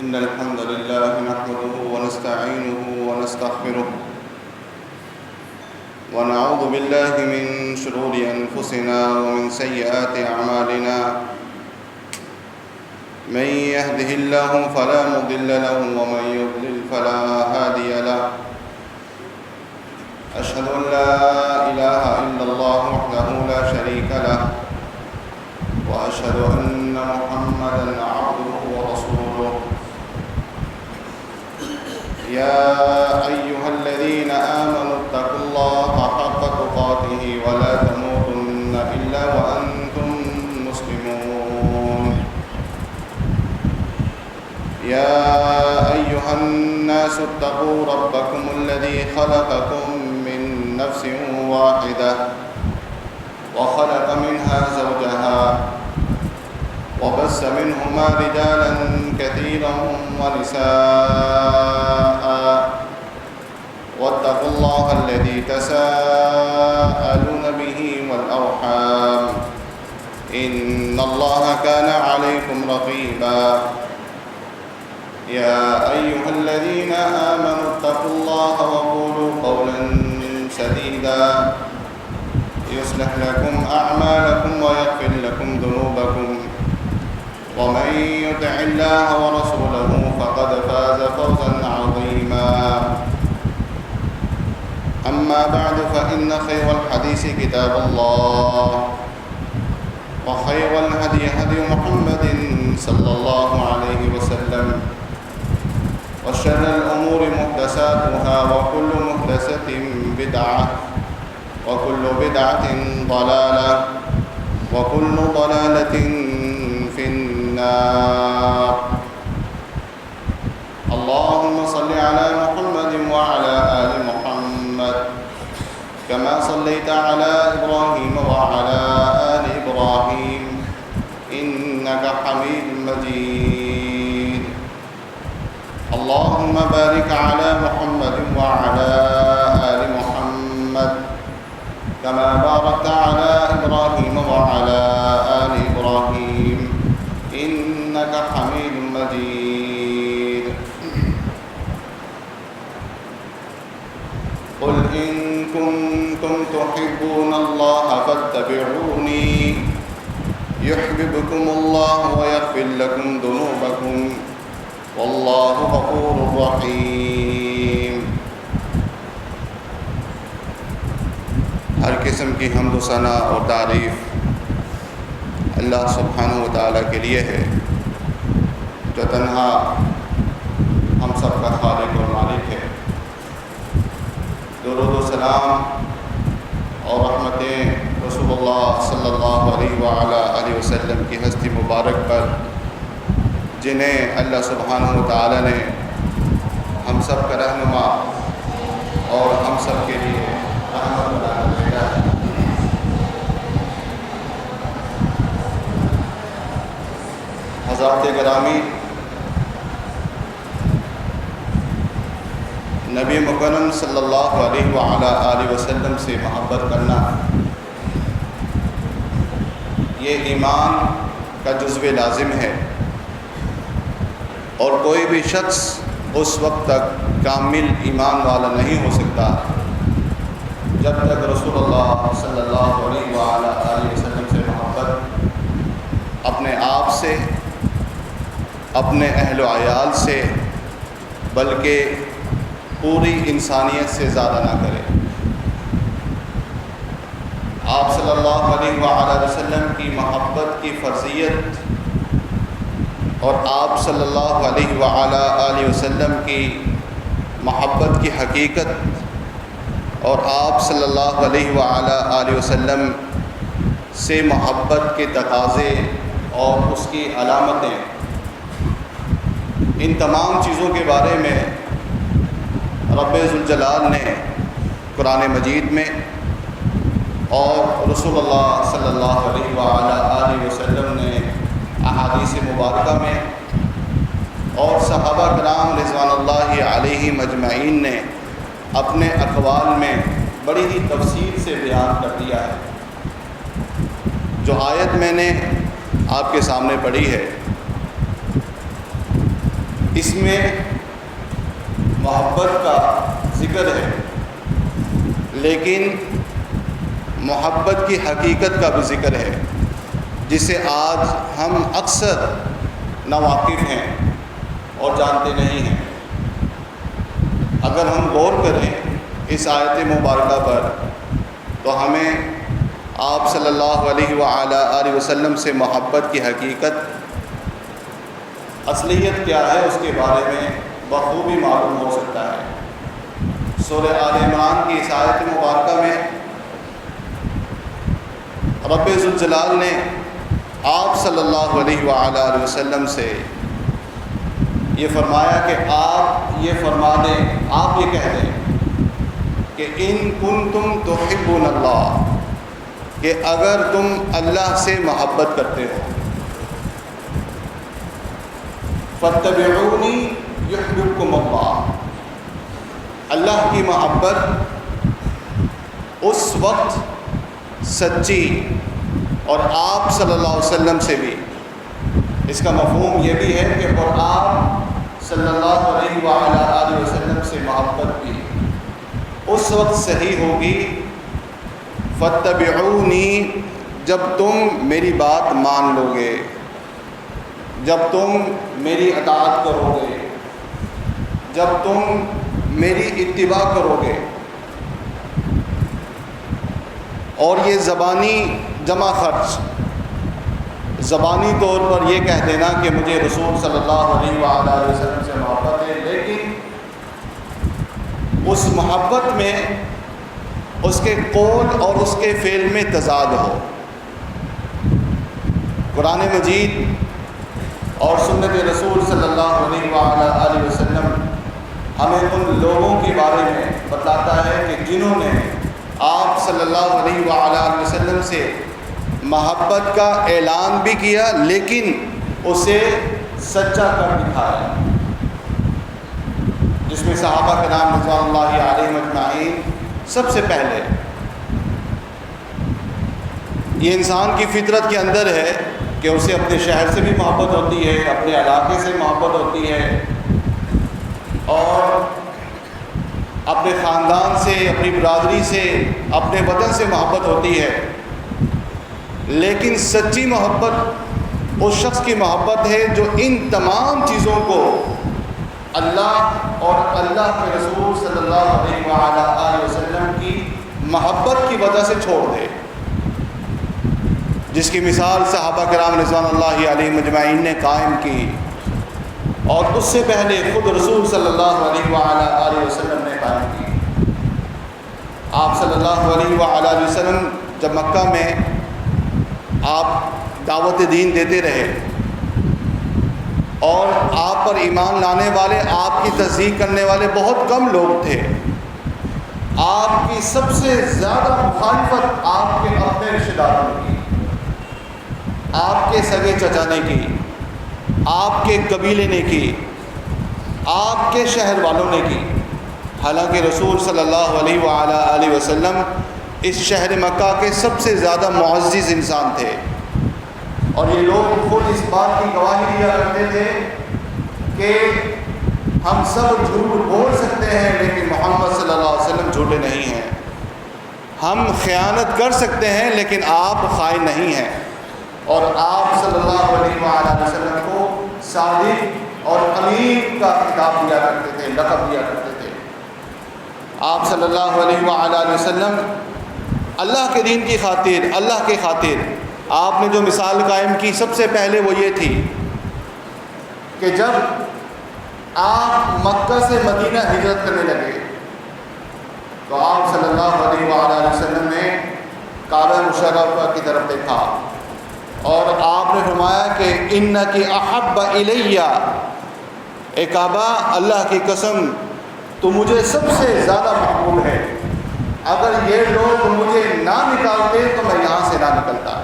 إن الحمد لله نحمده ونستعينه ونستغفره ونعوذ بالله من شرور أنفسنا ومن سيئات أعمالنا من يهده الله فلا مضل له ومن يضلل فلا هادي له أشهد أن لا إله إلا الله وحده لا شريك له وأشهد أن محمدًا عبده ورسوله يا أيها الذين آمنوا اتقوا الله حق تقاته ولا تموتن إلا وأنتم مسلمون يا أيها الناس اتقوا ربكم الذي خلقكم من نفس واحدة وخلق منها زوجها وبث منهما رجالا كثيرا ونساء واتقوا الله الذي تساءلون به والأرحام إن الله كان عليكم رقيبا يا أيها الذين آمنوا اتقوا الله وقولوا قولا سديدا يصلح لكم أعمالكم ويغفر لكم ذنوبكم ومن يطع الله ورسوله فقد فاز فوزا عظيما أما بعد فإن خير الحديث كتاب الله وخير الهدي هدي محمد صلى الله عليه وسلم وشر الأمور محدثاتها وكل محدثة بدعة وكل بدعة ضلالة وكل ضلالة في النار اللهم صل على محمد وعلى آل محمد كما صليت على إبراهيم وعلى آل إبراهيم إنك حميد مجيد اللهم بارك على محمد وعلى آل محمد كما باركت على إبراهيم وعلى آل إبراهيم إنك حميد مجيد قل إن كنتم تحبون الله فاتبعوني يحببكم الله ويغفر لكم ذنوبكم والله غفور رحيم ہر قسم کی حمد و ثنا اور تعریف اللہ سبحانہ و تعالیٰ کے لیے ہے جو تنہا ہم سب کا خالق اور مالک ہے۔ درود و سلام اور رحمتیں رسول اللہ صلی اللہ علیہ وآلہ وسلم کی ہستی مبارک پر جنہیں اللہ سبحانہ و تعالیٰ نے ہم سب کا رہنما اور ہم سب کے لیے رحمت بنا کر بھیجا ہے۔ حضرات گرامی، نبی مکرم صلی اللہ علیہ وآلہ وسلم سے محبت کرنا یہ ایمان کا جزو لازم ہے، اور کوئی بھی شخص اس وقت تک کامل ایمان والا نہیں ہو سکتا جب تک رسول اللہ صلی اللہ علیہ وآلہ وسلم سے محبت اپنے آپ سے، اپنے اہل و عیال سے، بلکہ پوری انسانیت سے زیادہ نہ کرے۔ آپ صلی اللہ علیہ وآلہ وسلم کی محبت کی فرضیت اور آپ صلی اللہ علیہ وآلہ وسلم کی محبت کی حقیقت اور آپ صلی اللہ علیہ وآلہ وسلم سے محبت کے تقاضے اور اس کی علامتیں، ان تمام چیزوں کے بارے میں رب ذوالجلال نے قرآن مجید میں اور رسول اللہ صلی اللہ علیہ وآلہ وسلم نے احادیث مبارکہ میں اور صحابہ کرام رضوان اللہ علیہم اجمعین نے اپنے اقوال میں بڑی ہی تفصیل سے بیان کر دیا ہے۔ جو آیت میں نے آپ کے سامنے پڑھی ہے اس میں محبت کا ذکر ہے، لیکن محبت کی حقیقت کا بھی ذکر ہے، جسے آج ہم اکثر ناواقف ہیں اور جانتے نہیں ہیں۔ اگر ہم غور کریں اس آیت مبارکہ پر تو ہمیں آپ صلی اللہ علیہ وآلہ وسلم سے محبت کی حقیقت، اصلیت کیا ہے، اس کے بارے میں بخوبی معلوم ہو سکتا ہے۔ سورہ آل عمران کی اس آیت مبارکہ میں رب ذوالجلال نے آپ صلی اللہ علیہ وآلہ وسلم سے یہ فرمایا کہ آپ یہ فرما دیں، آپ یہ کہہ دیں کہ ان کنتم تحبون اللہ، کہ اگر تم اللہ سے محبت کرتے ہو، فاتبعونی یحببکم اللہ، اللہ کی محبت اس وقت سچی، اور آپ صلی اللہ علیہ وسلم سے بھی، اس کا مفہوم یہ بھی ہے کہ اور آپ صلی اللہ علیہ وآلہ وسلم سے محبت بھی اس وقت صحیح ہوگی، فاتبعونی، جب تم میری بات مان لو گے، جب تم میری اطاعت کرو گے، جب تم میری اتباع کرو گے۔ اور یہ زبانی جمع خرچ، زبانی طور پر یہ کہہ دینا کہ مجھے رسول صلی اللہ علیہ وآلہ وسلم سے محبت ہے، لیکن اس محبت میں اس کے قول اور اس کے فعل میں تضاد ہو۔ قرآن مجید اور سنت رسول صلی اللہ علیہ وآلہ وسلم ہمیں ان لوگوں کے بارے میں بتاتا ہے کہ جنہوں نے آپ صلی اللہ علیہ وآلہ وسلم سے محبت کا اعلان بھی کیا، لیکن اسے سچا کر دکھایا، جس میں صحابہ کرام رضوان اللہ علیہم اجمعین سب سے پہلے۔ یہ انسان کی فطرت کے اندر ہے کہ اسے اپنے شہر سے بھی محبت ہوتی ہے، اپنے علاقے سے محبت ہوتی ہے، اور اپنے خاندان سے، اپنی برادری سے، اپنے وطن سے محبت ہوتی ہے، لیکن سچی محبت اس شخص کی محبت ہے جو ان تمام چیزوں کو اللہ اور اللہ کے رسول صلی اللہ علیہ وآلہ وسلم کی محبت کی وجہ سے چھوڑ دے، جس کی مثال صحابہ کرام رضوان اللہ علیہم اجمعین نے قائم کی، اور اس سے پہلے خود رسول صلی اللہ علیہ وآلہ وسلم نے قائم کی۔ آپ صلی اللہ علیہ وآلہ وسلم جب مکہ میں آپ دعوت دین دیتے رہے، اور آپ پر ایمان لانے والے، آپ کی تصدیق کرنے والے بہت کم لوگ تھے۔ آپ کی سب سے زیادہ مخالفت آپ کے اپنے رشتہ داروں نے کی، آپ کے سگے چچا نے کی، آپ کے قبیلے نے کی، آپ کے شہر والوں نے کی، حالانکہ رسول صلی اللہ علیہ وآلہ وسلم اس شہر مکہ کے سب سے زیادہ معزز انسان تھے، اور یہ لوگ خود اس بات کی گواہی دیا کرتے تھے کہ ہم سب جھوٹ بول سکتے ہیں لیکن محمد صلی اللہ علیہ وسلم جھوٹے نہیں ہیں، ہم خیانت کر سکتے ہیں لیکن آپ خائن نہیں ہیں، اور آپ صلی اللہ علیہ وآلہ وسلم کو صادق اور امین کا خطاب دیا کرتے تھے، لقب دیا کرتے تھے۔ آپ صلی اللہ علیہ وآلہ وسلم اللہ کے دین کی خاطر، اللہ کے خاطر آپ نے جو مثال قائم کی، سب سے پہلے وہ یہ تھی کہ جب آپ مکہ سے مدینہ ہجرت کرنے لگے تو آپ صلی اللہ علیہ وآلہ وسلم نے کعبہ مشرفہ کی طرف دیکھا، اور آپ نے فرمایا کہ انکی احب الیہ، اے کعبہ، اللہ کی قسم تو مجھے سب سے زیادہ محبوب ہے، اگر یہ لوگ مجھے نہ نکالتے تو میں یہاں سے نہ نکلتا۔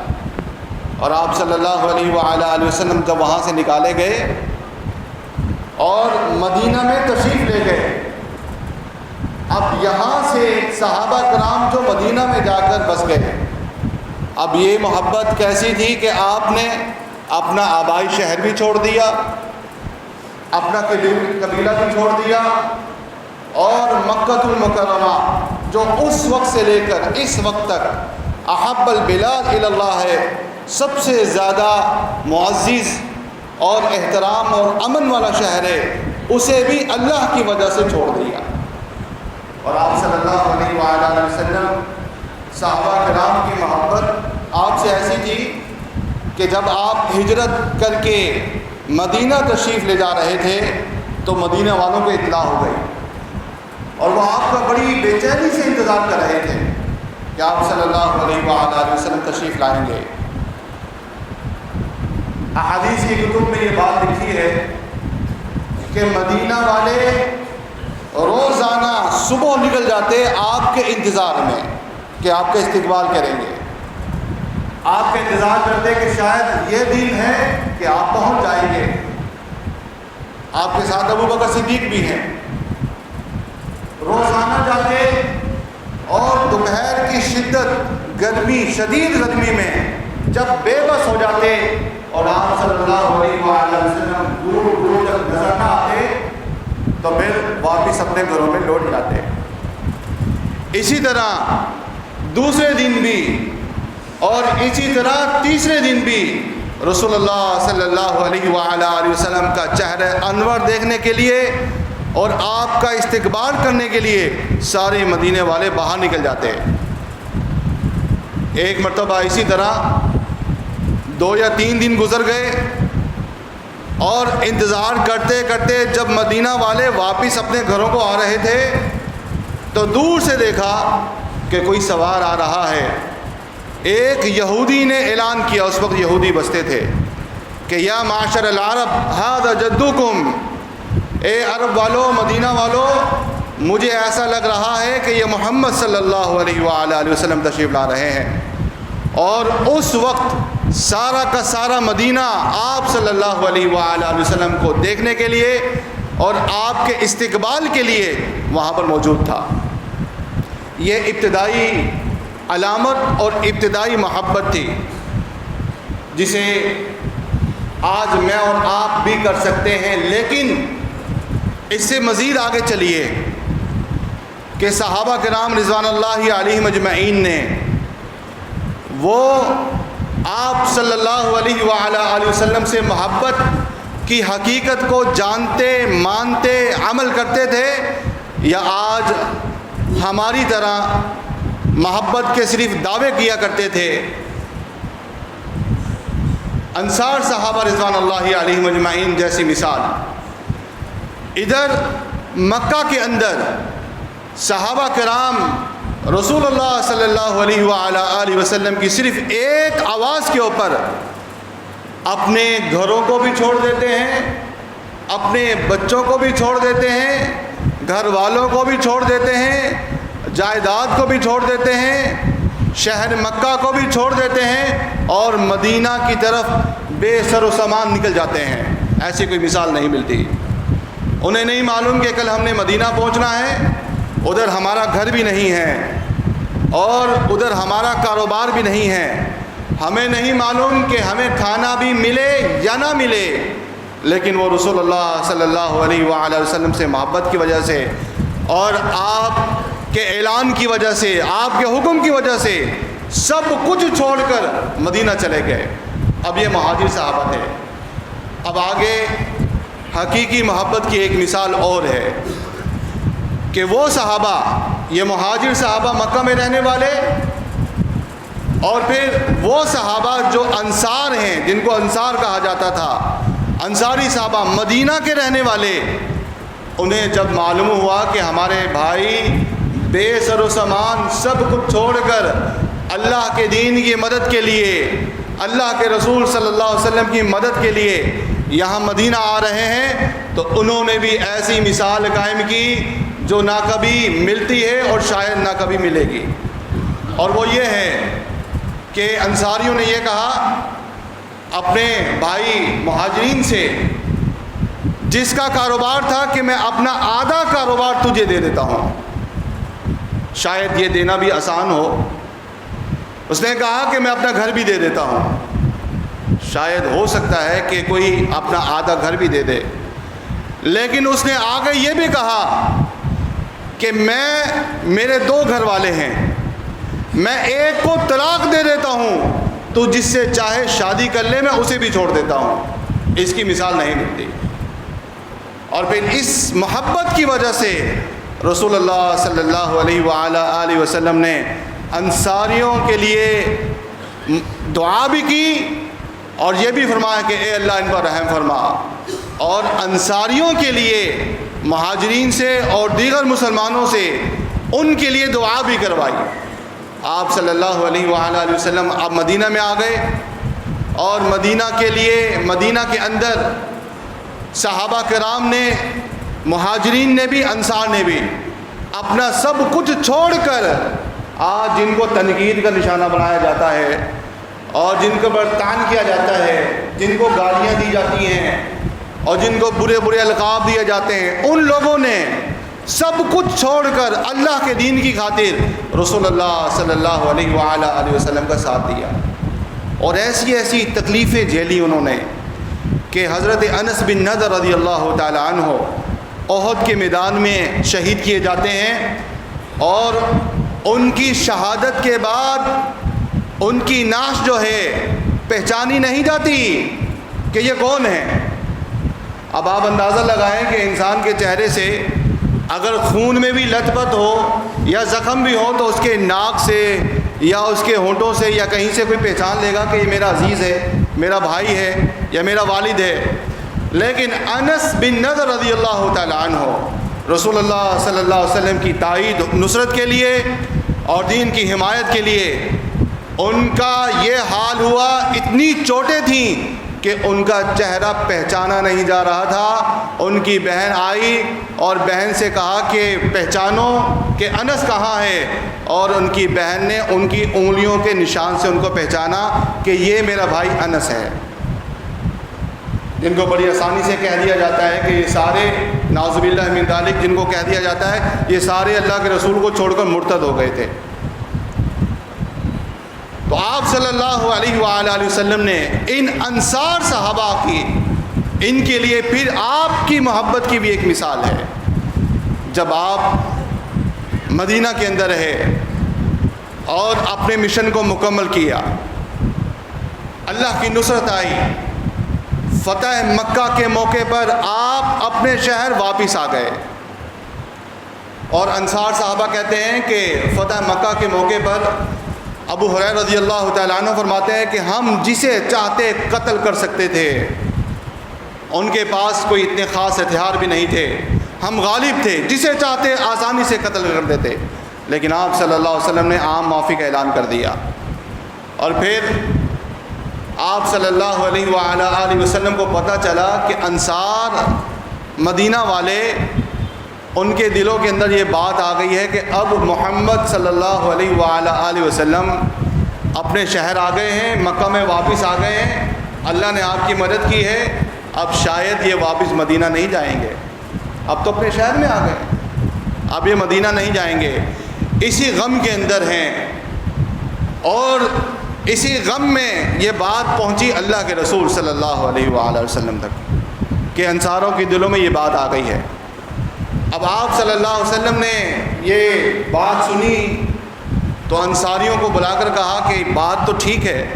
اور آپ صلی اللہ علیہ وآلہ وسلم جب وہاں سے نکالے گئے اور مدینہ میں تشریف لے گئے، اب یہاں سے صحابہ کرام جو مدینہ میں جا کر بس گئے، اب یہ محبت کیسی تھی کہ آپ نے اپنا آبائی شہر بھی چھوڑ دیا، اپنا قبیلہ بھی چھوڑ دیا، اور مکۃ المکرمہ جو اس وقت سے لے کر اس وقت تک احب البلاد الی اللہ ہے، سب سے زیادہ معزز اور احترام اور امن والا شہر ہے، اسے بھی اللہ کی وجہ سے چھوڑ دیا۔ اور آپ صلی اللہ علیہ وآلہ وسلم، صحابہ کرام کی محبت آپ سے ایسی تھی کہ جب آپ ہجرت کر کے مدینہ تشریف لے جا رہے تھے تو مدینہ والوں کو اطلاع ہو گئی، اور وہ آپ کا بڑی بے چینی سے انتظار کر رہے تھے کہ آپ صلی اللہ علیہ وآلہ وسلم تشریف لائیں گے۔ احادیث کی کتب میں یہ بات لکھی ہے کہ مدینہ والے روزانہ صبح نکل جاتے آپ کے انتظار میں کہ آپ کا استقبال کریں گے، آپ کا انتظار کرتے کہ شاید یہ دن ہے کہ آپ پہنچ جائیں گے۔ آپ کے ساتھ ابو بکر صدیق بھی ہیں، روزانہ جاتے، اور دوپہر کی گرمی، شدید گرمی میں جب بے بس ہو جاتے اور آپ صلی اللہ علیہ وآلہ وسلم دور دور تک نظر نہ آتے تو پھر واپس اپنے گھروں میں لوٹ جاتے۔ اسی طرح دوسرے دن بھی، اور اسی طرح تیسرے دن بھی رسول اللہ صلی اللہ علیہ وآلہ وسلم کا چہرہ انور دیکھنے کے لیے اور آپ کا استقبال کرنے کے لیے سارے مدینے والے باہر نکل جاتے۔ ایک مرتبہ اسی طرح 2 یا 3 دن گزر گئے، اور انتظار کرتے کرتے جب مدینہ والے واپس اپنے گھروں کو آ رہے تھے تو دور سے دیکھا کہ کوئی سوار آ رہا ہے۔ ایک یہودی نے اعلان کیا، اس وقت یہودی بستے تھے، کہ یا معاشر العرب ھذا جدکم، اے عرب والو، مدینہ والو، مجھے ایسا لگ رہا ہے کہ یہ محمد صلی اللہ علیہ وآلہ وسلم تشریف لا رہے ہیں۔ اور اس وقت سارا کا سارا مدینہ آپ صلی اللہ علیہ وآلہ وسلم کو دیکھنے کے لیے اور آپ کے استقبال کے لیے وہاں پر موجود تھا۔ یہ ابتدائی علامت اور ابتدائی محبت تھی، جسے آج میں اور آپ بھی کر سکتے ہیں، لیکن اس سے مزید آگے چلیے کہ صحابہ کرام رضوان اللہ علیہم اجمعین نے وہ آپ صلی اللہ علیہ وآلہ وسلم سے محبت کی حقیقت کو جانتے، مانتے، عمل کرتے تھے، یا آج ہماری طرح محبت کے صرف دعوے کیا کرتے تھے؟ انصار صحابہ رضوان اللہ علیہم اجمعین جیسی مثال، ادھر مکہ کے اندر صحابہ کرام رسول اللہ صلی اللہ علیہ وآلہ وسلم کی صرف ایک آواز کے اوپر اپنے گھروں کو بھی چھوڑ دیتے ہیں، اپنے بچوں کو بھی چھوڑ دیتے ہیں، گھر والوں کو بھی چھوڑ دیتے ہیں، جائیداد کو بھی چھوڑ دیتے ہیں، شہر مکہ کو بھی چھوڑ دیتے ہیں، اور مدینہ کی طرف بے سر و سامان نکل جاتے ہیں۔ ایسی کوئی مثال نہیں ملتی۔ انہیں نہیں معلوم کہ کل ہم نے مدینہ پہنچنا ہے، ادھر ہمارا گھر بھی نہیں ہے اور ادھر ہمارا کاروبار بھی نہیں ہے، ہمیں نہیں معلوم کہ ہمیں کھانا بھی ملے یا نہ ملے، لیکن وہ رسول اللہ صلی اللہ علیہ وآلہ وسلم سے محبت کی وجہ سے اور آپ کے اعلان کی وجہ سے، آپ کے حکم کی وجہ سے سب کچھ چھوڑ کر مدینہ چلے گئے۔ اب یہ مہاجر صحابہ تھے۔ اب آگے حقیقی محبت کی ایک مثال اور ہے کہ وہ صحابہ، یہ مہاجر صحابہ مکہ میں رہنے والے، اور پھر وہ صحابہ جو انصار ہیں، جن کو انصار کہا جاتا تھا، انصاری صحابہ مدینہ کے رہنے والے، انہیں جب معلوم ہوا کہ ہمارے بھائی بے سر و سامان سب کچھ چھوڑ کر اللہ کے دین کی مدد کے لیے، اللہ کے رسول صلی اللہ علیہ وسلم کی مدد کے لیے یہاں مدینہ آ رہے ہیں، تو انہوں نے بھی ایسی مثال قائم کی جو نہ کبھی ملتی ہے اور شاید نہ کبھی ملے گی۔ اور وہ یہ ہے کہ انصاریوں نے یہ کہا اپنے بھائی مہاجرین سے، جس کا کاروبار تھا کہ میں اپنا آدھا کاروبار تجھے دے دیتا ہوں، شاید یہ دینا بھی آسان ہو۔ اس نے کہا کہ میں اپنا گھر بھی دے دیتا ہوں، شاید ہو سکتا ہے کہ کوئی اپنا آدھا گھر بھی دے دے، لیکن اس نے آگے یہ بھی کہا کہ میرے 2 گھر والے ہیں، میں ایک کو طلاق دے دیتا ہوں، تو جس سے چاہے شادی کر لے، میں اسے بھی چھوڑ دیتا ہوں۔ اس کی مثال نہیں ملتی۔ اور پھر اس محبت کی وجہ سے رسول اللہ صلی اللہ علیہ وآلہ وسلم نے انصاریوں کے لیے دعا بھی کی اور یہ بھی فرمایا کہ اے اللہ ان پر رحم فرما، اور انصاریوں کے لیے مہاجرین سے اور دیگر مسلمانوں سے ان کے لیے دعا بھی کروائی۔ آپ صلی اللہ علیہ وآلہ وسلم اب مدینہ میں آ گئے، اور مدینہ کے اندر صحابہ کرام نے، مہاجرین نے بھی، انصار نے بھی اپنا سب کچھ چھوڑ کر، آج جن کو تنقید کا نشانہ بنایا جاتا ہے اور جن کو برتان کیا جاتا ہے، جن کو گالیاں دی جاتی ہیں اور جن کو برے برے القاب دیے جاتے ہیں، ان لوگوں نے سب کچھ چھوڑ کر اللہ کے دین کی خاطر رسول اللہ صلی اللہ علیہ وآلہ وسلم کا ساتھ دیا، اور ایسی ایسی تکلیفیں جھیلی انہوں نے کہ حضرت انس بن نضر رضی اللہ تعالی عنہ احد کے میدان میں شہید کیے جاتے ہیں، اور ان کی شہادت کے بعد ان کی نعش جو ہے پہچانی نہیں جاتی کہ یہ کون ہے۔ اب آپ اندازہ لگائیں کہ انسان کے چہرے سے اگر خون میں بھی لت پت ہو یا زخم بھی ہو تو اس کے ناک سے یا اس کے ہونٹوں سے یا کہیں سے کوئی پہچان لے گا کہ یہ میرا عزیز ہے، میرا بھائی ہے یا میرا والد ہے۔ لیکن انس بن نضر رضی اللہ تعالی عنہ رسول اللہ صلی اللہ علیہ وسلم کی تائید نصرت کے لیے اور دین کی حمایت کے لیے ان کا یہ حال ہوا، اتنی چوٹیں تھیں کہ ان کا چہرہ پہچانا نہیں جا رہا تھا۔ ان کی بہن آئی اور بہن سے کہا کہ پہچانو کہ انس کہاں ہے، اور ان کی بہن نے ان کی انگلیوں کے نشان سے ان کو پہچانا کہ یہ میرا بھائی انس ہے، جن کو بڑی آسانی سے کہہ دیا جاتا ہے کہ یہ سارے، نعوذ باللہ من ذالک، جن کو کہہ دیا جاتا ہے یہ سارے اللہ کے رسول کو چھوڑ کر مرتد ہو گئے تھے۔ تو آپ صلی اللہ علیہ وآلہ وسلم نے ان انصار صحابہ کی، ان کے لیے پھر آپ کی محبت کی بھی ایک مثال ہے۔ جب آپ مدینہ کے اندر رہے اور اپنے مشن کو مکمل کیا، اللہ کی نصرت آئی، فتح مکہ کے موقع پر آپ اپنے شہر واپس آ گئے، اور انصار صحابہ کہتے ہیں کہ فتح مکہ کے موقع پر ابو ہریرہ رضی اللہ تعالیٰ عنہ فرماتے ہیں کہ ہم جسے چاہتے قتل کر سکتے تھے، ان کے پاس کوئی اتنے خاص ہتھیار بھی نہیں تھے، ہم غالب تھے، جسے چاہتے آسانی سے قتل کر دیتے، لیکن آپ صلی اللہ علیہ وسلم نے عام معافی کا اعلان کر دیا۔ اور پھر آپ صلی اللہ علیہ وآلہ وسلم کو پتہ چلا کہ انصار مدینہ والے، ان کے دلوں کے اندر یہ بات آ گئی ہے کہ اب محمد صلی اللہ علیہ وآلہ وسلم اپنے شہر آ گئے ہیں، مکہ میں واپس آ گئے ہیں، اللہ نے آپ کی مدد کی ہے، اب شاید یہ واپس مدینہ نہیں جائیں گے، اب تو اپنے شہر میں آ گئے، اب یہ مدینہ نہیں جائیں گے۔ اسی غم کے اندر ہیں، اور اسی غم میں یہ بات پہنچی اللہ کے رسول صلی اللہ علیہ وآلہ وسلم تک کہ انصاروں کے دلوں میں یہ بات آ گئی ہے۔ اب آپ صلی اللہ علیہ وسلم نے یہ بات سنی تو انصاریوں کو بلا کر کہا کہ بات تو ٹھیک ہے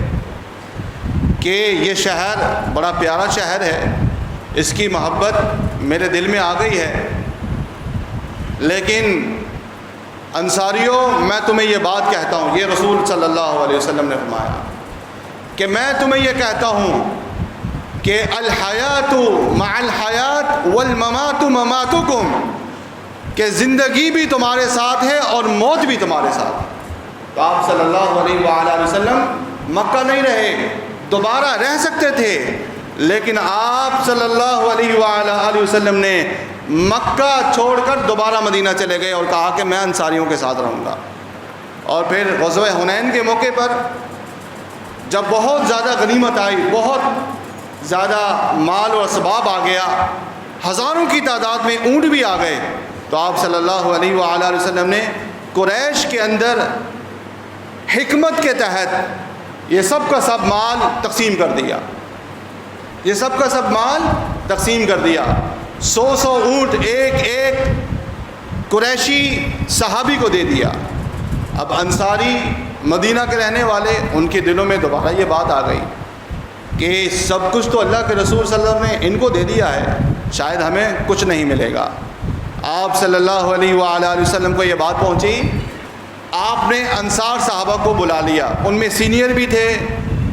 کہ یہ شہر بڑا پیارا شہر ہے، اس کی محبت میرے دل میں آ گئی ہے، لیکن انصاریوں میں تمہیں یہ بات کہتا ہوں، یہ رسول صلی اللہ علیہ وسلم نے فرمایا کہ میں تمہیں یہ کہتا ہوں کہ الحیات مع الحیات والممات مماتکم، کہ زندگی بھی تمہارے ساتھ ہے اور موت بھی تمہارے ساتھ ہے۔ تو آپ صلی اللہ علیہ وآلہ وسلم مکہ نہیں رہے، دوبارہ رہ سکتے تھے، لیکن آپ صلی اللہ علیہ وآلہ وسلم نے مکہ چھوڑ کر دوبارہ مدینہ چلے گئے اور کہا کہ میں انصاریوں کے ساتھ رہوں گا۔ اور پھر غزوہ حنین کے موقع پر جب بہت زیادہ غنیمت آئی، بہت زیادہ مال و اسباب آ گیا، ہزاروں کی تعداد میں اونٹ بھی آ گئے، تو آپ صلی اللہ علیہ وآلہ وسلم نے قریش کے اندر حکمت کے تحت یہ سب کا سب مال تقسیم کر دیا، یہ سب کا سب مال تقسیم کر دیا۔ 100 اونٹ ایک ایک قریشی صحابی کو دے دیا۔ اب انصاری مدینہ کے رہنے والے، ان کے دلوں میں دوبارہ یہ بات آ گئی کہ سب کچھ تو اللہ کے رسول صلی اللہ علیہ وسلم نے ان کو دے دیا ہے، شاید ہمیں کچھ نہیں ملے گا۔ آپ صلی اللہ علیہ وآلہ وسلم کو یہ بات پہنچی، آپ نے انصار صحابہ کو بلا لیا، ان میں سینئر بھی تھے،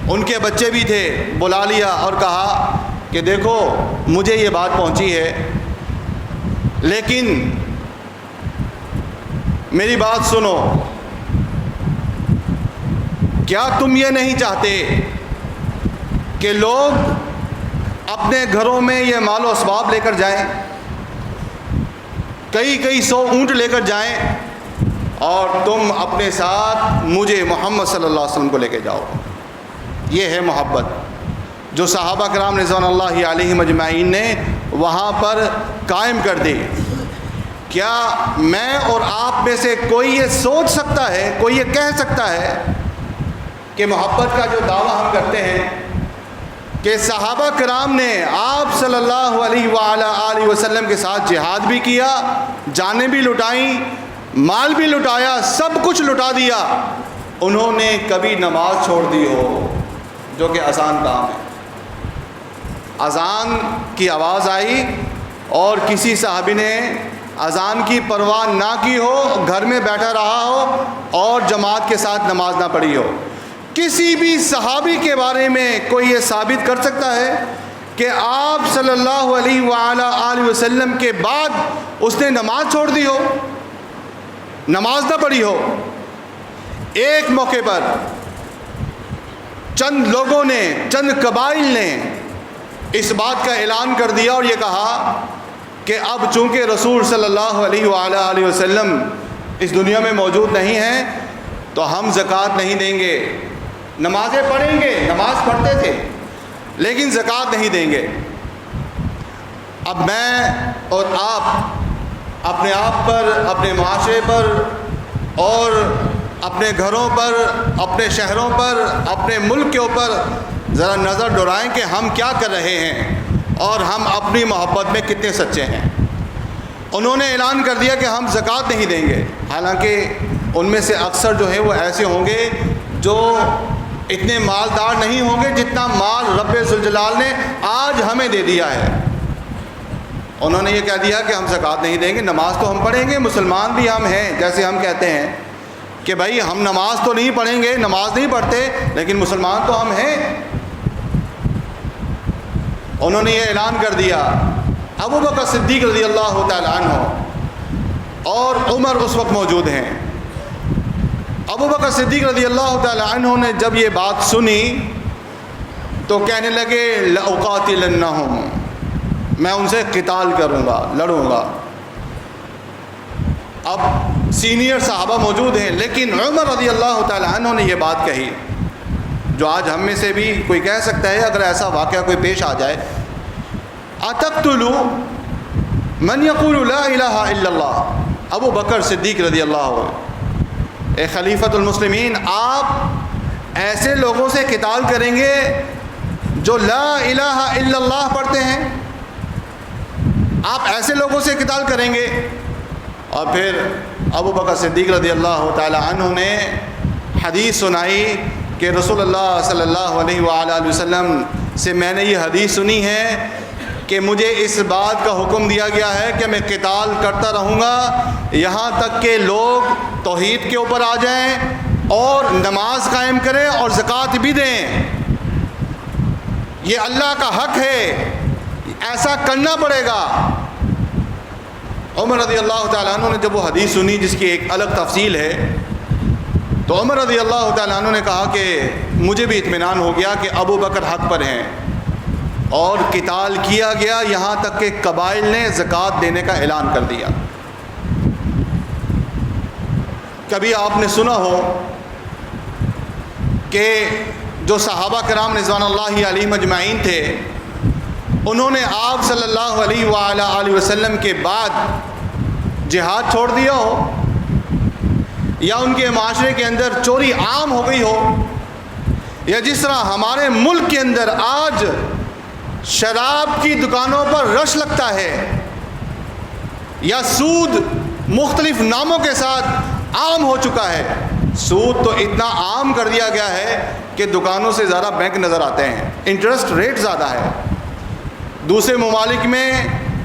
ان کے بچے بھی تھے، بلا لیا اور کہا کہ دیکھو مجھے یہ بات پہنچی ہے، لیکن میری بات سنو، کیا تم یہ نہیں چاہتے کہ لوگ اپنے گھروں میں یہ مال و اسباب لے کر جائیں، کئی 100 اونٹ لے کر جائیں، اور تم اپنے ساتھ مجھے محمد صلی اللہ علیہ وسلم کو لے کے جاؤ؟ یہ ہے محبت جو صحابہ کرام رضوان اللہ علیہ مجمعین نے وہاں پر قائم کر دی۔ کیا میں اور آپ میں سے کوئی یہ سوچ سکتا ہے، کوئی یہ کہہ سکتا ہے کہ محبت کا جو دعویٰ ہم کرتے ہیں کہ صحابہ کرام نے آپ صلی اللہ علیہ وآلہ وسلم کے ساتھ جہاد بھی کیا، جانیں بھی لٹائیں، مال بھی لٹایا، سب کچھ لٹا دیا، انہوں نے کبھی نماز چھوڑ دی ہو، جو کہ آسان کام ہے؟ اذان کی آواز آئی اور کسی صحابی نے اذان کی پرواہ نہ کی ہو، گھر میں بیٹھا رہا ہو اور جماعت کے ساتھ نماز نہ پڑھی ہو؟ کسی بھی صحابی کے بارے میں کوئی یہ ثابت کر سکتا ہے کہ آپ صلی اللہ علیہ وآلہ وسلم کے بعد اس نے نماز چھوڑ دی ہو، نماز نہ پڑھی ہو؟ ایک موقع پر چند لوگوں نے، چند قبائل نے اس بات کا اعلان کر دیا اور یہ کہا کہ اب چونکہ رسول صلی اللہ علیہ وآلہ وسلم اس دنیا میں موجود نہیں ہیں تو ہم زکوٰۃ نہیں دیں گے، نمازیں پڑھیں گے، نماز پڑھتے تھے لیکن زکوٰۃ نہیں دیں گے۔ اب میں اور آپ اپنے آپ پر، اپنے معاشرے پر اور اپنے گھروں پر، اپنے شہروں پر، اپنے ملک کے اوپر ذرا نظر دوڑائیں کہ ہم کیا کر رہے ہیں اور ہم اپنی محبت میں کتنے سچے ہیں۔ انہوں نے اعلان کر دیا کہ ہم زکوٰۃ نہیں دیں گے، حالانکہ ان میں سے اکثر جو ہے وہ ایسے ہوں گے جو اتنے مالدار نہیں ہوں گے جتنا مال رب ذوالجلال نے آج ہمیں دے دیا ہے۔ انہوں نے یہ کہہ دیا کہ ہم زکوٰۃ نہیں دیں گے، نماز تو ہم پڑھیں گے، مسلمان بھی ہم ہیں، جیسے ہم کہتے ہیں کہ بھائی ہم نماز تو نہیں پڑھیں گے، نماز نہیں پڑھتے لیکن مسلمان تو ہم ہیں۔ انہوں نے یہ اعلان کر دیا۔ ابو بکر صدیق رضی اللہ تعالیٰ عنہ اور عمر اس وقت موجود ہیں۔ ابو بکر صدیق رضی اللہ تعالیٰ عنہ نے جب یہ بات سنی تو کہنے لگے لأقاتلنہم، میں ان سے قتال کروں گا، لڑوں گا۔ اب سینئر صحابہ موجود ہیں لیکن عمر رضی اللہ تعالیٰ عنہ نے یہ بات کہی جو آج ہم میں سے بھی کوئی کہہ سکتا ہے اگر ایسا واقعہ کوئی پیش آ جائے، اتقتلوا من یقول لا الہ الا اللہ۔ ابو بکر صدیق رضی اللہ عنہ، اے خلیفۃ المسلمین، آپ ایسے لوگوں سے قتال کریں گے جو لا الہ الا اللہ پڑھتے ہیں؟ آپ ایسے لوگوں سے قتال کریں گے؟ اور پھر ابو بکر صدیق رضی اللہ تعالی عنہ نے حدیث سنائی کہ رسول اللہ صلی اللہ علیہ وآلہ وسلم سے میں نے یہ حدیث سنی ہے کہ مجھے اس بات کا حکم دیا گیا ہے کہ میں قتال کرتا رہوں گا یہاں تک کہ لوگ توحید کے اوپر آ جائیں اور نماز قائم کریں اور زکوٰۃ بھی دیں۔ یہ اللہ کا حق ہے، ایسا کرنا پڑے گا۔ عمر رضی اللہ تعالیٰ عنہ نے جب وہ حدیث سنی جس کی ایک الگ تفصیل ہے تو عمر رضی اللہ تعالیٰ عنہ نے کہا کہ مجھے بھی اطمینان ہو گیا کہ ابو بکر حق پر ہیں، اور قتال کیا گیا یہاں تک کہ قبائل نے زکوٰۃ دینے کا اعلان کر دیا۔ کبھی آپ نے سنا ہو کہ جو صحابہ کرام رضوان اللہ علیہ مجمعین تھے انہوں نے آپ صلی اللہ علیہ وآلہ وسلم کے بعد جہاد چھوڑ دیا ہو، یا ان کے معاشرے کے اندر چوری عام ہو گئی ہو، یا جس طرح ہمارے ملک کے اندر آج شراب کی دکانوں پر رش لگتا ہے یا سود مختلف ناموں کے ساتھ عام ہو چکا ہے. سود تو اتنا عام کر دیا گیا ہے کہ دکانوں سے زیادہ بینک نظر آتے ہیں. انٹرسٹ ریٹ زیادہ ہے. دوسرے ممالک میں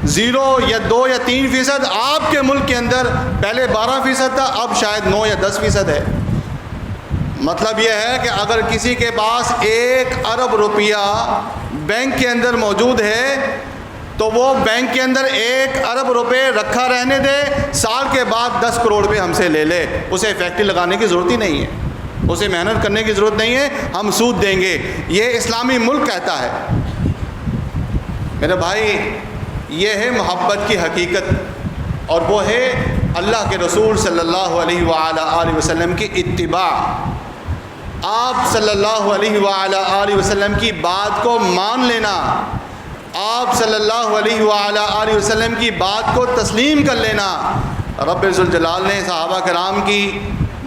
0 یا 2 یا 3%، آپ کے ملک کے اندر پہلے 12% تھا، اب شاید 9 یا 10% ہے. مطلب یہ ہے کہ اگر کسی کے پاس 1 ارب روپیہ بینک کے اندر موجود ہے تو وہ بینک کے اندر 1 ارب روپے رکھا رہنے دے، سال کے بعد 10 کروڑ روپے ہم سے لے لے. اسے فیکٹری لگانے کی ضرورت ہی نہیں ہے، اسے محنت کرنے کی ضرورت نہیں ہے، ہم سود دیں گے. یہ اسلامی ملک کہتا ہے. میرے بھائی، یہ ہے محبت کی حقیقت، اور وہ ہے اللہ کے رسول صلی اللہ علیہ وآلہ وسلم کی اتباع. آپ صلی اللہ علیہ وآلہ وسلم کی بات کو مان لینا، آپ صلی اللہ علیہ وآلہ وسلم کی بات کو تسلیم کر لینا. رب ذوالجلال نے صحابہ کرام کی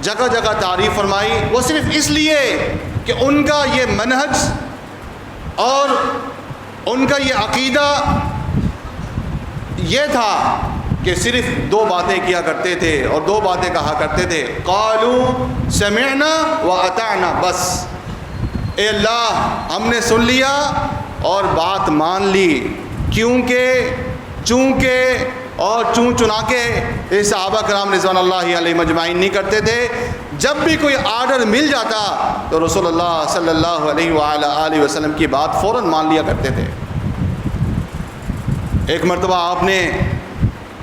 جگہ جگہ تعریف فرمائی، وہ صرف اس لیے کہ ان کا یہ منہج اور ان کا یہ عقیدہ یہ تھا کہ صرف 2 باتیں کیا کرتے تھے اور 2 باتیں کہا کرتے تھے. قالوا سمعنا واطعنا، بس اے اللہ ہم نے سن لیا اور بات مان لی. کیونکہ چونکہ اور چنا کے یہ صحابہ کرام رضوان اللہ علیہ مجمعین نہیں کرتے تھے. جب بھی کوئی آرڈر مل جاتا تو رسول اللہ صلی اللہ علیہ وآلہ وسلم کی بات فوراً مان لیا کرتے تھے. ایک مرتبہ آپ نے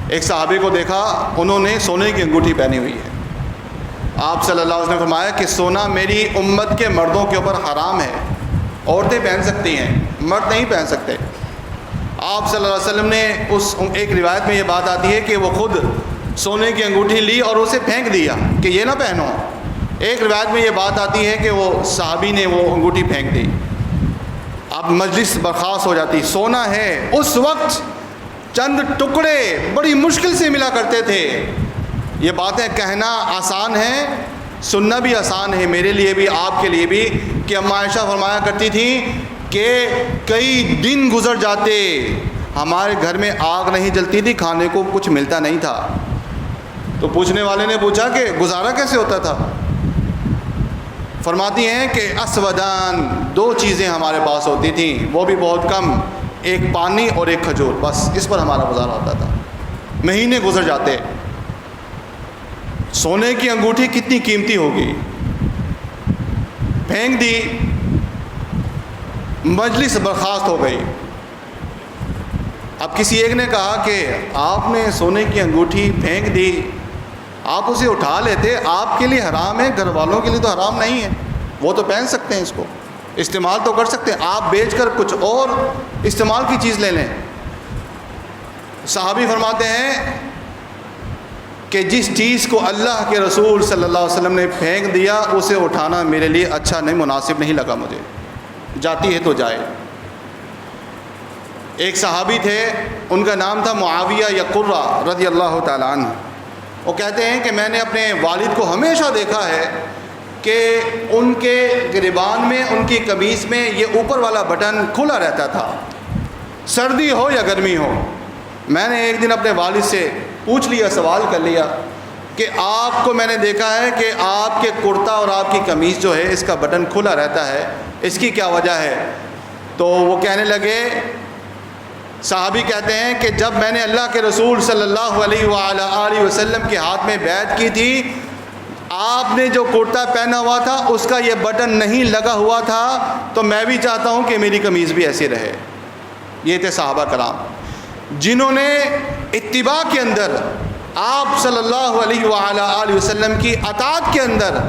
ایک صحابی کو دیکھا، انہوں نے سونے کی انگوٹھی پہنی ہوئی ہے. آپ صلی اللہ علیہ وسلم نے فرمایا کہ سونا میری امت کے مردوں کے اوپر حرام ہے. عورتیں پہن سکتی ہیں، مرد نہیں پہن سکتے. آپ صلی اللہ علیہ وسلم نے ایک روایت میں یہ بات آتی ہے کہ وہ خود سونے کی انگوٹھی لی اور اسے پھینک دیا کہ یہ نہ پہنو. ایک روایت میں یہ بات آتی ہے کہ وہ صحابی نے وہ انگوٹھی پھینک دی. اب مجلس برخاست ہو جاتی. سونا ہے، اس وقت چند ٹکڑے بڑی مشکل سے ملا کرتے تھے. یہ باتیں کہنا آسان ہیں، سننا بھی آسان ہے، میرے لیے بھی آپ کے لیے بھی، کہ اماں عائشہ فرمایا کرتی تھیں کہ کئی دن گزر جاتے، ہمارے گھر میں آگ نہیں جلتی تھی، کھانے کو کچھ ملتا نہیں تھا. تو پوچھنے والے نے پوچھا کہ گزارا کیسے ہوتا تھا؟ فرماتی ہیں کہ اسودان، 2 چیزیں ہمارے پاس ہوتی تھیں، وہ بھی بہت کم، ایک پانی اور ایک کھجور، بس اس پر ہمارا گزارا ہوتا تھا. مہینے گزر جاتے. سونے کی انگوٹھی کتنی قیمتی ہوگی، پھینک دی. مجلس برخاست ہو گئی. اب کسی ایک نے کہا کہ آپ نے سونے کی انگوٹھی پھینک دی، آپ اسے اٹھا لیتے، آپ کے لیے حرام ہے، گھر والوں کے لیے تو حرام نہیں ہے، وہ تو پہن سکتے ہیں، اس کو استعمال تو کر سکتے ہیں، آپ بیچ کر کچھ اور استعمال کی چیز لے لیں. صحابی فرماتے ہیں کہ جس چیز کو اللہ کے رسول صلی اللہ علیہ وسلم نے پھینک دیا اسے اٹھانا میرے لیے اچھا نہیں، مناسب نہیں لگا مجھے. جاتی ہے تو جائے. ایک صحابی تھے، ان کا نام تھا معاویہ یا قرہ رضی اللہ تعالیٰ عنہ. وہ کہتے ہیں کہ میں نے اپنے والد کو ہمیشہ دیکھا ہے کہ ان کے گریبان میں، ان کی قمیص میں یہ اوپر والا بٹن کھلا رہتا تھا، سردی ہو یا گرمی ہو. میں نے ایک دن اپنے والد سے پوچھ لیا، سوال کر لیا کہ آپ کو میں نے دیکھا ہے کہ آپ کے کرتا اور آپ کی قمیص جو ہے اس کا بٹن کھلا رہتا ہے، اس کی کیا وجہ ہے؟ تو وہ کہنے لگے، صحابی کہتے ہیں کہ جب میں نے اللہ کے رسول صلی اللہ علیہ وآلہ وسلم کے ہاتھ میں بیعت کی تھی، آپ نے جو کرتا پہنا ہوا تھا اس کا یہ بٹن نہیں لگا ہوا تھا، تو میں بھی چاہتا ہوں کہ میری قمیض بھی ایسی رہے. یہ تھے صحابہ کرام جنہوں نے اتباع کے اندر، آپ صلی اللہ علیہ وآلہ وسلم کی اطاعت کے اندر،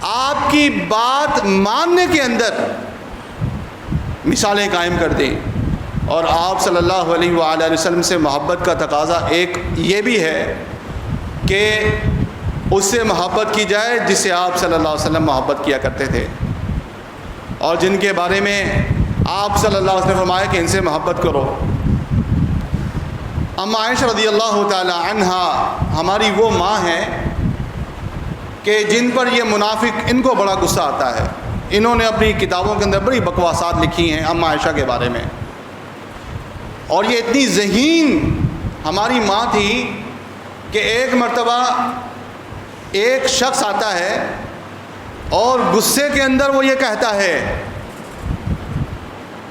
آپ کی بات ماننے کے اندر مثالیں قائم کر دیں. اور آپ صلی اللہ علیہ وآلہ وسلم سے محبت کا تقاضا ایک یہ بھی ہے کہ اس سے محبت کی جائے جس سے آپ صلی اللہ علیہ وسلم محبت کیا کرتے تھے، اور جن کے بارے میں آپ صلی اللہ علیہ وسلم نے فرمایا کہ ان سے محبت کرو. اماں عائشہ رضی اللہ تعالی عنہا ہماری وہ ماں ہیں کہ جن پر یہ منافق ان کو بڑا غصہ آتا ہے. انہوں نے اپنی کتابوں کے اندر بڑی بکواسات لکھی ہیں اماں عائشہ کے بارے میں. اور یہ اتنی ذہین ہماری ماں تھی کہ ایک مرتبہ ایک شخص آتا ہے اور غصے کے اندر وہ یہ کہتا ہے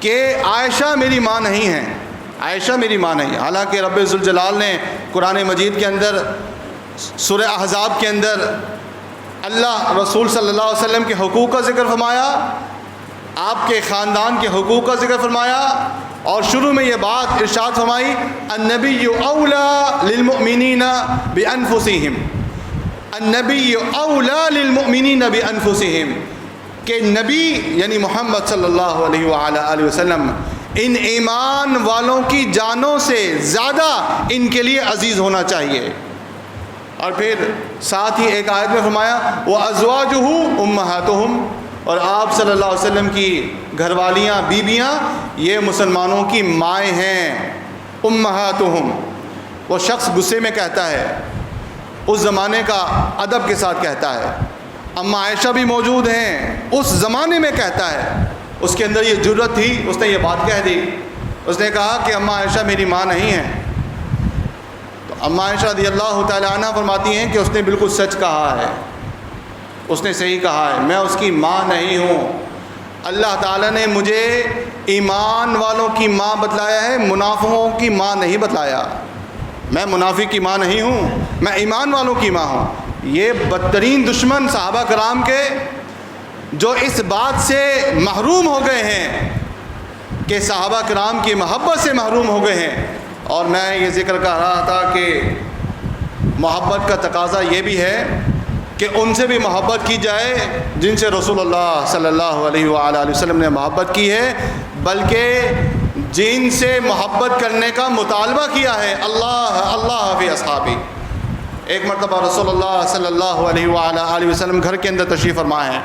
کہ عائشہ میری ماں نہیں ہے، عائشہ میری ماں نہیں۔ حالانکہ رب ذوالجلال نے قرآن مجید کے اندر سورہ احزاب کے اندر اللہ رسول صلی اللہ علیہ وسلم کے حقوق کا ذکر فرمایا، آپ کے خاندان کے حقوق کا ذکر فرمایا، اور شروع میں یہ بات ارشاد فرمائی النبی اولا للمؤمنین بانفسہم، النبی اولا للمؤمنین بانفسہم، کہ نبی یعنی محمد صلی اللہ علیہ وآلہ وسلم ان ایمان والوں کی جانوں سے زیادہ ان کے لیے عزیز ہونا چاہیے۔ اور پھر ساتھ ہی ایک آیت میں فرمایا وَأَزْوَاجُهُ أُمَّهَاتُهُمْ، اور آپ صلی اللہ علیہ وسلم کی گھر والیاں بیویاں یہ مسلمانوں کی مائیں ہیں، أُمَّهَاتُهُمْ۔ وہ شخص غصے میں کہتا ہے، اس زمانے کا ادب کے ساتھ کہتا ہے، اما عائشہ بھی موجود ہیں، اس زمانے میں کہتا ہے، اس کے اندر یہ جرأت تھی، اس نے یہ بات کہہ دی، اس نے کہا کہ اما عائشہ میری ماں نہیں ہے۔ تو اما عائشہ رضی اللہ تعالیٰ عنہ فرماتی ہیں کہ اس نے بالکل سچ کہا ہے، اس نے صحیح کہا ہے، میں اس کی ماں نہیں ہوں۔ اللہ تعالیٰ نے مجھے ایمان والوں کی ماں بتلایا ہے، منافقوں کی ماں نہیں بتلایا۔ میں منافق کی ماں نہیں ہوں، میں ایمان والوں کی ماں ہوں۔ یہ بدترین دشمن صحابہ کرام کے جو اس بات سے محروم ہو گئے ہیں کہ صحابہ کرام کی محبت سے محروم ہو گئے ہیں۔ اور میں یہ ذکر کر رہا تھا کہ محبت کا تقاضا یہ بھی ہے کہ ان سے بھی محبت کی جائے جن سے رسول اللہ صلی اللہ علیہ وآلہ وسلم نے محبت کی ہے، بلکہ جن سے محبت کرنے کا مطالبہ کیا ہے۔ اللہ اللہ فی اصحابی۔ ایک مرتبہ رسول اللہ صلی اللہ علیہ وآلہ وسلم گھر کے اندر تشریف فرما ہیں،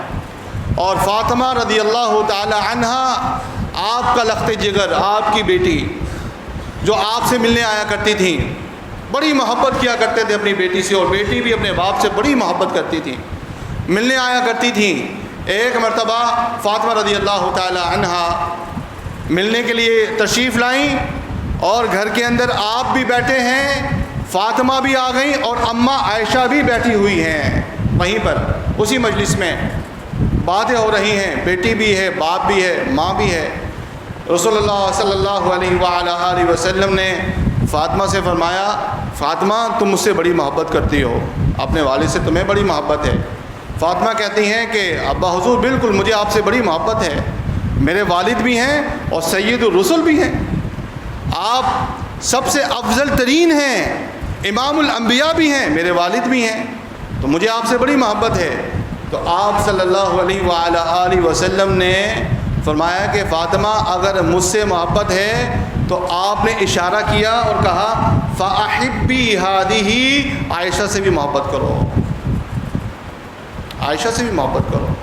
اور فاطمہ رضی اللہ تعالی عنہ آپ کا لخت جگر، آپ کی بیٹی جو آپ سے ملنے آیا کرتی تھیں، بڑی محبت کیا کرتے تھے اپنی بیٹی سے، اور بیٹی بھی اپنے باپ سے بڑی محبت کرتی تھی، ملنے آیا کرتی تھیں۔ ایک مرتبہ فاطمہ رضی اللہ تعالی عنہ ملنے کے لیے تشریف لائیں، اور گھر کے اندر آپ بھی بیٹھے ہیں، فاطمہ بھی آ گئیں، اور اماں عائشہ بھی بیٹھی ہوئی ہیں وہیں پر اسی مجلس میں، باتیں ہو رہی ہیں، بیٹی بھی ہے، باپ بھی ہے، ماں بھی ہے۔ رسول اللہ صلی اللہ علیہ وآلہ وسلم نے فاطمہ سے فرمایا فاطمہ تم مجھ سے بڑی محبت کرتی ہو، اپنے والد سے تمہیں بڑی محبت ہے۔ فاطمہ کہتی ہیں کہ ابا حضور بالکل مجھے آپ سے بڑی محبت ہے، میرے والد بھی ہیں اور سید الرسل بھی ہیں، آپ سب سے افضل ترین ہیں، امام الانبیاء بھی ہیں، میرے والد بھی ہیں، تو مجھے آپ سے بڑی محبت ہے۔ تو آپ صلی اللہ علیہ وآلہ وسلم نے فرمایا کہ فاطمہ اگر مجھ سے محبت ہے تو آپ نے اشارہ کیا اور کہا فَأَحِبِّي هَذِهِ، عائشہ سے بھی محبت کرو، عائشہ سے بھی محبت کرو۔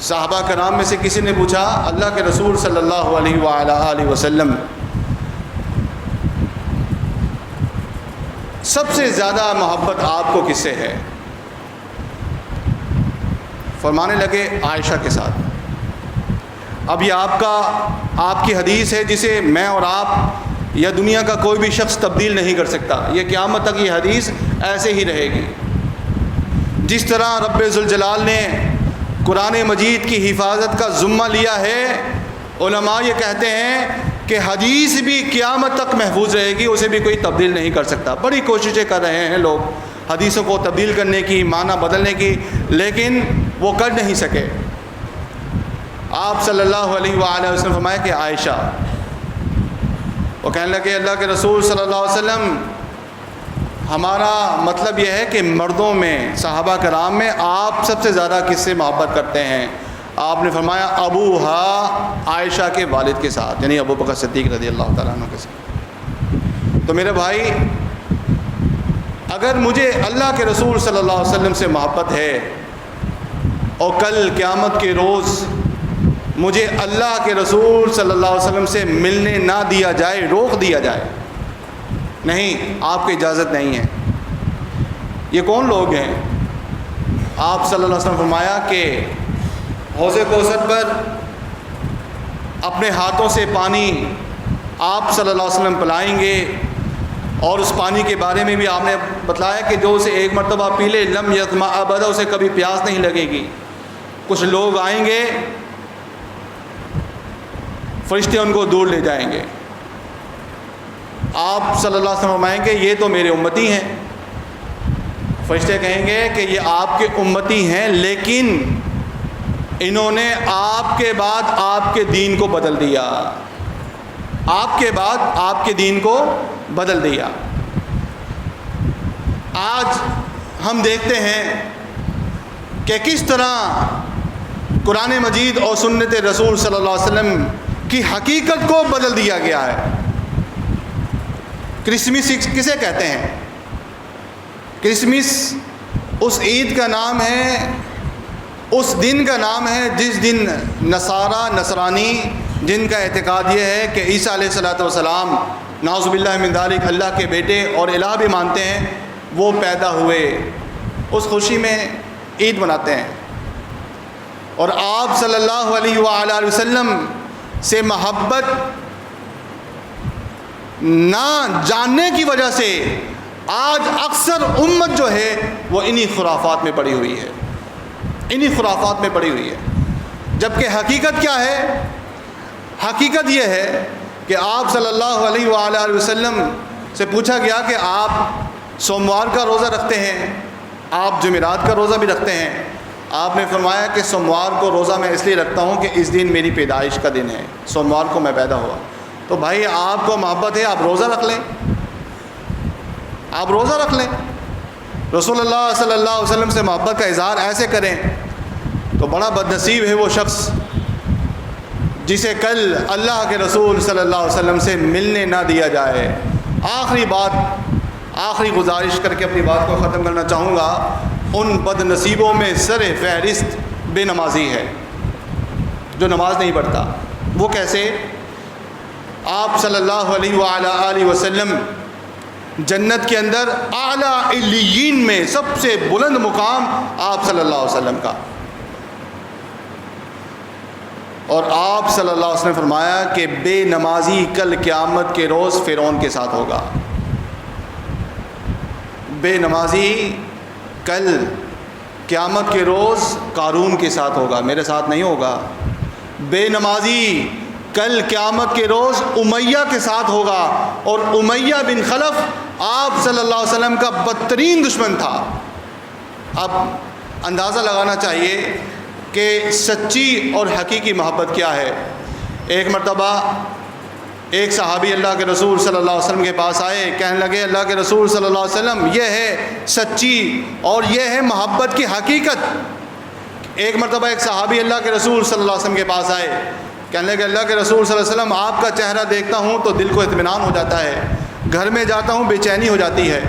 صحابہ کرام میں سے کسی نے پوچھا اللہ کے رسول صلی اللہ علیہ وآلہ وسلم سب سے زیادہ محبت آپ کو کس سے ہے؟ فرمانے لگے عائشہ کے ساتھ۔ اب یہ آپ کی حدیث ہے جسے میں اور آپ یا دنیا کا کوئی بھی شخص تبدیل نہیں کر سکتا، یہ قیامت تک یہ حدیث ایسے ہی رہے گی۔ جس طرح رب ذوالجلال نے قرآن مجید کی حفاظت کا ذمہ لیا ہے، علماء یہ کہتے ہیں کہ حدیث بھی قیامت تک محفوظ رہے گی، اسے بھی کوئی تبدیل نہیں کر سکتا۔ بڑی کوششیں کر رہے ہیں لوگ حدیثوں کو تبدیل کرنے کی، معنی بدلنے کی، لیکن وہ کر نہیں سکے۔ آپ صلی اللہ علیہ وآلہ وسلم فرمایا کہ عائشہ، وہ کہنے لگے اللہ کے رسول صلی اللہ علیہ وسلم ہمارا مطلب یہ ہے کہ مردوں میں صحابہ کرام میں آپ سب سے زیادہ کس سے محبت کرتے ہیں؟ آپ نے فرمایا ابوہا، عائشہ کے والد کے ساتھ، یعنی ابو بکر صدیق رضی اللہ تعالیٰ عنہ کے ساتھ۔ تو میرے بھائی اگر مجھے اللہ کے رسول صلی اللہ علیہ وسلم سے محبت ہے اور کل قیامت کے روز مجھے اللہ کے رسول صلی اللہ علیہ وسلم سے ملنے نہ دیا جائے، روک دیا جائے، نہیں، آپ کی اجازت نہیں ہے۔ یہ کون لوگ ہیں؟ آپ صلی اللہ علیہ وسلم فرمایا کہ حوض کوثر پر اپنے ہاتھوں سے پانی آپ صلی اللہ علیہ وسلم پلائیں گے، اور اس پانی کے بارے میں بھی آپ نے بتلایا کہ جو اسے ایک مرتبہ پی لے لم یظمأ ابدا، اسے کبھی پیاس نہیں لگے گی۔ کچھ لوگ آئیں گے، فرشتے ان کو دور لے جائیں گے، آپ صلی اللہ علیہ وسلم فرمائیں گے یہ تو میرے امتی ہیں۔ فرشتے کہیں گے کہ یہ آپ کے امتی ہیں، لیکن انہوں نے آپ کے بعد آپ کے دین کو بدل دیا، آپ کے بعد آپ کے دین کو بدل دیا۔ آج ہم دیکھتے ہیں کہ کس طرح قرآن مجید اور سنت رسول صلی اللہ علیہ وسلم کی حقیقت کو بدل دیا گیا ہے۔ کرسمس کسے کہتے ہیں؟ کرسمس اس عید کا نام ہے، اس دن کا نام ہے جس دن نصرانی جن کا اعتقاد یہ ہے کہ عیسیٰ علیہ الصلوۃ والسلام نعوذ باللہ من ذالک اللہ کے بیٹے اور الہ بھی مانتے ہیں، وہ پیدا ہوئے، اس خوشی میں عید مناتے ہیں۔ اور آپ صلی اللہ علیہ وآلہ وسلم سے محبت نہ جاننے کی وجہ سے آج اکثر امت جو ہے وہ انہی خرافات میں پڑی ہوئی ہے، انہی خرافات میں پڑی ہوئی ہے۔ جبکہ حقیقت کیا ہے؟ حقیقت یہ ہے کہ آپ صلی اللہ علیہ وآلہ وسلم سے پوچھا گیا کہ آپ سوموار کا روزہ رکھتے ہیں، آپ جمعرات کا روزہ بھی رکھتے ہیں۔ آپ نے فرمایا کہ سوموار کو روزہ میں اس لیے رکھتا ہوں کہ اس دن میری پیدائش کا دن ہے، سوموار کو میں پیدا ہوا۔ تو بھائی آپ کو محبت ہے، آپ روزہ رکھ لیں، آپ روزہ رکھ لیں، رسول اللہ صلی اللہ علیہ وسلم سے محبت کا اظہار ایسے کریں تو بڑا بد نصیب ہے وہ شخص جسے کل اللہ کے رسول صلی اللہ علیہ وسلم سے ملنے نہ دیا جائے۔ آخری گزارش کر کے اپنی بات کو ختم کرنا چاہوں گا، ان بد نصیبوں میں سر فہرست بے نمازی ہے، جو نماز نہیں پڑھتا۔ وہ کیسے؟ آپ صلی اللہ علیہ وآلہ وسلم جنت کے اندر اعلیٰ علیین میں سب سے بلند مقام آپ صلی اللہ علیہ وسلم کا، اور آپ صلی اللہ علیہ وسلم نے فرمایا کہ بے نمازی کل قیامت کے روز فرعون کے ساتھ ہوگا، بے نمازی کل قیامت کے روز قارون کے ساتھ ہوگا، میرے ساتھ نہیں ہوگا۔ بے نمازی کل قیامت کے روز امیہ کے ساتھ ہوگا، اور امیہ بن خلف آپ صلی اللہ علیہ وسلم کا بدترین دشمن تھا۔ اب اندازہ لگانا چاہیے کہ سچی اور حقیقی محبت کیا ہے۔ ایک مرتبہ ایک صحابی اللہ کے رسول صلی اللہ علیہ وسلم کے پاس آئے، کہنے لگے اللہ کے رسول صلی اللہ علیہ وسلم یہ ہے سچی اور یہ ہے محبت کی حقیقت۔ ایک مرتبہ ایک صحابی اللہ کے رسول صلی اللہ علیہ وسلم کے پاس آئے، کہنے لگے اللہ کے رسول صلی اللہ علیہ وسلم آپ کا چہرہ دیکھتا ہوں تو دل کو اطمینان ہو جاتا ہے، گھر میں جاتا ہوں بے چینی ہو جاتی ہے،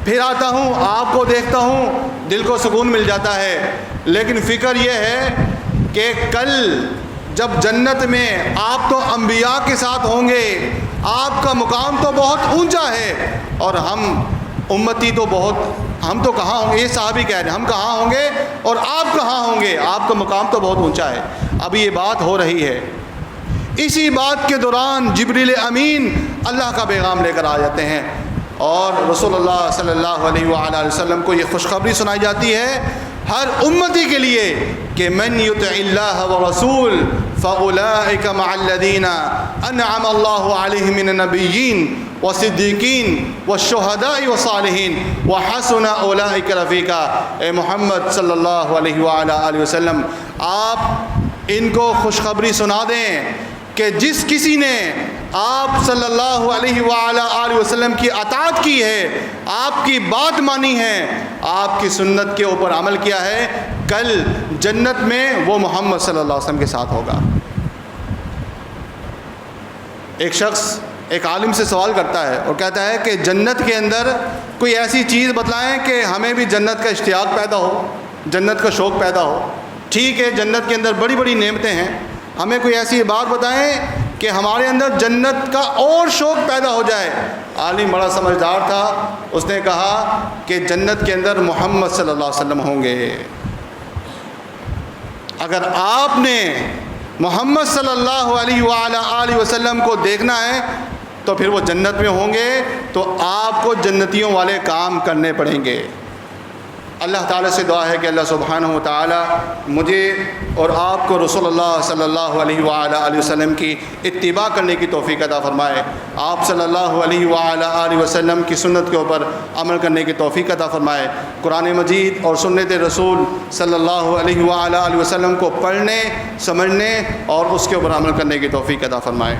پھر آتا ہوں آپ کو دیکھتا ہوں دل کو سکون مل جاتا ہے، لیکن فکر یہ ہے کہ کل جب جنت میں آپ تو انبیاء کے ساتھ ہوں گے، آپ کا مقام تو بہت اونچا ہے، اور ہم امتی تو ہم تو کہاں ہوں گے؟ یہ صحابی کہہ رہے ہیں ہم کہاں ہوں گے اور آپ کہاں ہوں گے، آپ کا مقام تو بہت اونچا ہے۔ ابھی یہ بات ہو رہی ہے، اسی بات کے دوران جبریل امین اللہ کا پیغام لے کر آ جاتے ہیں، اور رسول اللہ صلی اللہ علیہ وآلہ وسلم کو یہ خوشخبری سنائی جاتی ہے ہر امتی کے لیے کہ من یطع اللہ ورسول فاولئک مع الذین انعم اللہ علیہم من النبیین والصدیقین والشہداء والصالحین وحسن اولئک رفیقا۔ اے محمد صلی اللہ علیہ وآلہ وسلم آپ ان کو خوشخبری سنا دیں کہ جس کسی نے آپ صلی اللہ علیہ وآلہ وسلم کی اطاعت کی ہے، آپ کی بات مانی ہے، آپ کی سنت کے اوپر عمل کیا ہے، کل جنت میں وہ محمد صلی اللہ علیہ وسلم کے ساتھ ہوگا۔ ایک شخص ایک عالم سے سوال کرتا ہے اور کہتا ہے کہ جنت کے اندر کوئی ایسی چیز بتلائیں کہ ہمیں بھی جنت کا اشتیاق پیدا ہو، جنت کا شوق پیدا ہو۔ ٹھیک ہے، جنت کے اندر بڑی بڑی نعمتیں ہیں، ہمیں کوئی ایسی بات بتائیں کہ ہمارے اندر جنت کا اور شوق پیدا ہو جائے۔ عالم بڑا سمجھدار تھا، اس نے کہا کہ جنت کے اندر محمد صلی اللہ علیہ وسلم ہوں گے۔ اگر آپ نے محمد صلی اللہ علیہ وآلہ وسلم کو دیکھنا ہے تو پھر وہ جنت میں ہوں گے، تو آپ کو جنتیوں والے کام کرنے پڑیں گے۔ اللہ تعالیٰ سے دعا ہے کہ اللہ سبحانہ و تعالیٰ مجھے اور آپ کو رسول اللہ صلی اللہ علیہ وآلہ وسلم کی اتباع کرنے کی توفیق عطا فرمائے، آپ صلی اللہ علیہ وآلہ وسلم کی سنت کے اوپر عمل کرنے کی توفیق عطا فرمائے، قرآن مجید اور سنت رسول صلی اللہ علیہ وآلہ وسلم کو پڑھنے، سمجھنے اور اس کے اوپر عمل کرنے کی توفیق عطا فرمائے۔